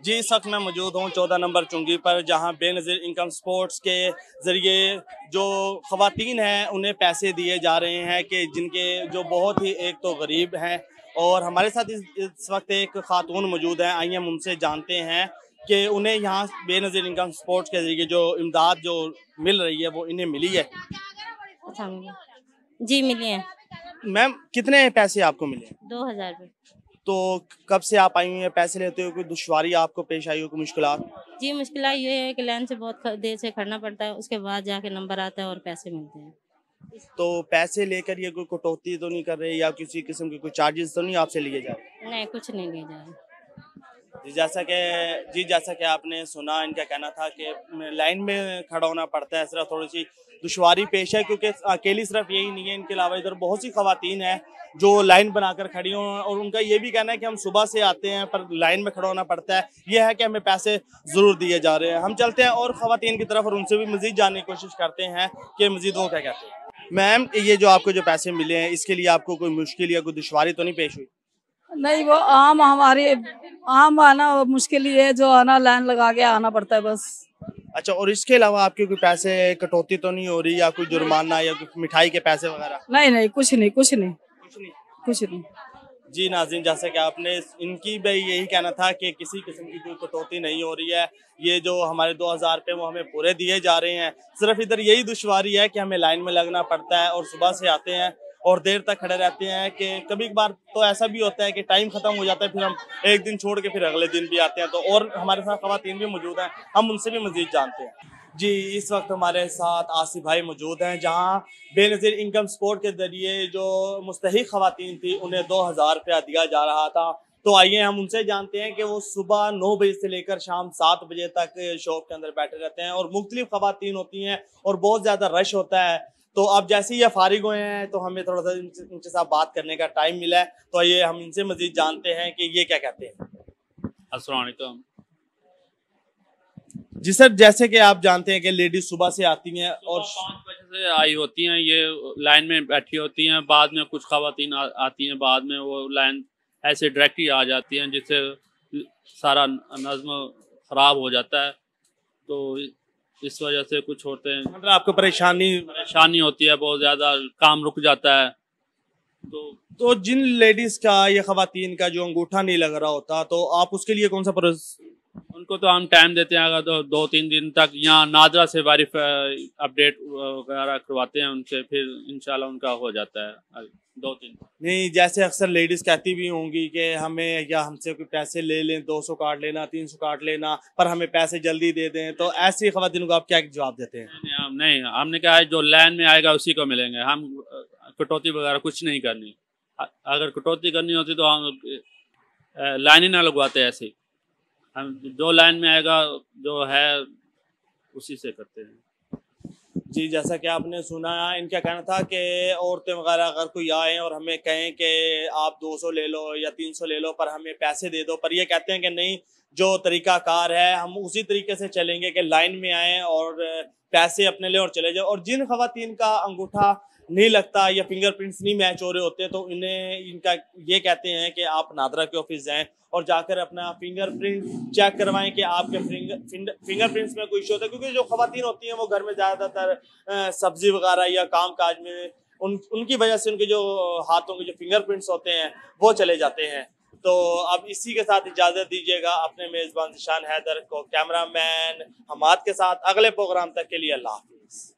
जी, इस वक्त मैं मौजूद हूँ 14 नंबर चुंगी पर, जहाँ बेनज़ीर इनकम स्पोर्ट्स के ज़रिए जो ख़वातीन हैं उन्हें पैसे दिए जा रहे हैं कि जिनके जो बहुत ही एक तो गरीब हैं। और हमारे साथ इस वक्त एक ख़ातून मौजूद हैं। आइए हम उनसे जानते हैं कि उन्हें यहाँ बेनज़ीर इनकम स्पोर्ट्स के ज़रिए जो इमदाद जो मिल रही है वो इन्हें मिली है। अच्छा, जी मिली हैं। मैम, कितने पैसे आपको मिले? 2000 रुपये। तो कब से आप आई हुई हैं? पैसे लेते हो, कोई दुश्वारी आपको पेश आई हो, कोई मुश्किलात? जी मुश्किल ये है कि लाइन से बहुत देर से खड़ना पड़ता है, उसके बाद जाके नंबर आता है और पैसे मिलते हैं। तो पैसे लेकर ये कोई कटौती तो नहीं कर रहे या किसी किस्म के कोई चार्जेस तो नहीं आपसे लिए जा रहे? नहीं, कुछ नहीं ले जा रहे। जैसा कि आपने सुना, इनका कहना था कि लाइन में खड़ा होना पड़ता है, सिर्फ थोड़ी सी दुश्वारी पेश है क्योंकि अकेली सिर्फ यही नहीं है, इनके अलावा इधर बहुत सी खवातीन हैं जो लाइन बनाकर खड़ी हों। और उनका ये भी कहना है कि हम सुबह से आते हैं पर लाइन में खड़ा होना पड़ता है, यह है कि हमें पैसे ज़रूर दिए जा रहे हैं। हम चलते हैं और खवातीन की तरफ और उनसे भी मज़ीद जानने की कोशिश करते हैं कि मज़ीद वो क्या कहते हैं। मैम, ये जो आपको जो पैसे मिले हैं इसके लिए आपको कोई मुश्किल या कोई दुश्वारी तो नहीं पेश हुई? नहीं, वो आम हमारी आम आना मुश्किल ही है, जो आना लाइन लगा के आना पड़ता है बस। अच्छा, और इसके अलावा आपके कोई पैसे कटौती तो नहीं हो रही या कोई जुर्माना या कोई मिठाई के पैसे वगैरह? नहीं नहीं, कुछ नहीं कुछ नहीं कुछ नहीं। कुछ नहीं। जी नाज़रीन, जैसे कि आपने इनकी भी यही कहना था कि किसी किस्म की कोई कटौती नहीं हो रही है। ये जो हमारे 2000 रुपये वो हमें पूरे दिए जा रहे हैं। सिर्फ इधर यही दुश्वारी है कि हमें लाइन में लगना पड़ता है और सुबह से आते हैं और देर तक खड़े रहते हैं कि कभी कभार तो ऐसा भी होता है कि टाइम ख़त्म हो जाता है, फिर हम एक दिन छोड़ के फिर अगले दिन भी आते हैं। तो और हमारे साथ ख़वातीन भी मौजूद हैं, हम उनसे भी मज़ीद जानते हैं। जी, इस वक्त हमारे साथ आसिफ भाई मौजूद हैं, जहां बेनज़ीर इनकम सपोर्ट के जरिए जो मुस्तहिक ख़वातीन थी उन्हें 2000 रुपया दिया जा रहा था। तो आइए हम उनसे जानते हैं कि वो सुबह 9 बजे से लेकर शाम 7 बजे तक शॉप के अंदर बैठे रहते हैं और मुख्तलिफ ख़वातीन होती हैं और बहुत ज़्यादा रश होता है। तो अब जैसे ही ये फारिग हुए हैं तो हमें थोड़ा सा इनके साथ बात करने का टाइम मिला है, तो आइए हम इनसे मज़ीद जानते हैं कि ये क्या कहते हैं। अस्सलाम वालेकुम। जी सर, जैसे कि आप जानते हैं कि लेडीज सुबह से आती हैं और 5 बजे से आई होती हैं, ये लाइन में बैठी होती हैं। बाद में कुछ खवातीन आती हैं, बाद में वो लाइन ऐसे डायरेक्ट ही आ जाती हैं जिससे सारा नज़्म ख़राब हो जाता है। तो इस वजह से कुछ होते हैं, मतलब आपको परेशानी होती है, बहुत ज़्यादा काम रुक जाता है। तो जिन लेडीज का या खवातीन का जो अंगूठा नहीं लग रहा होता तो आप उसके लिए कौन सा प्रोसेस? उनको तो हम टाइम देते हैं, अगर तो 2-3 दिन तक यहाँ नादरा से वेरीफाई अपडेट वगैरह करवाते हैं उनसे, फिर इंशाल्लाह उनका हो जाता है 2-3। नहीं, जैसे अक्सर लेडीज कहती भी होंगी कि हमें या हमसे कोई पैसे ले लें, 200 काट लेना, 300 काट लेना, पर हमें पैसे जल्दी दे दें, तो ऐसी खवातीन को आप क्या जवाब देते हैं? नहीं, हमने कहा है जो लाइन में आएगा उसी को मिलेंगे। हम कटौती वगैरह कुछ नहीं करनी। अगर कटौती करनी होती तो हम लाइन ही ना लगवाते। ऐसे हम जो लाइन में आएगा जो है उसी से करते हैं। जी, जैसा कि आपने सुना, इनका कहना था कि औरतें वगैरह अगर कोई आए और हमें कहें कि आप 200 ले लो या 300 ले लो पर हमें पैसे दे दो, पर ये कहते हैं कि नहीं, जो तरीकाकार है हम उसी तरीके से चलेंगे कि लाइन में आए और पैसे अपने ले और चले जाओ। और जिन खवातीन का अंगूठा नहीं लगता या फिंगरप्रिंट्स नहीं मैच हो रहे होते तो इनका ये कहते हैं कि आप नादरा के ऑफिस जाएं और जाकर अपना फिंगरप्रिंट चेक करवाएं कि आपके फिंगरप्रिंट्स में कोई इशू होता है। क्योंकि जो खवातीन होती हैं वो घर में ज़्यादातर सब्जी वगैरह या काम काज में उनकी वजह से उनके जो हाथों के जो फिंगरप्रिंट्स होते हैं वो चले जाते हैं। तो अब इसी के साथ इजाज़त दीजिएगा अपने मेज़बान ज़ीशान हैदर को, कैमरामैन हमाद के साथ। अगले प्रोग्राम तक के लिए अल्लाह हाफिज़।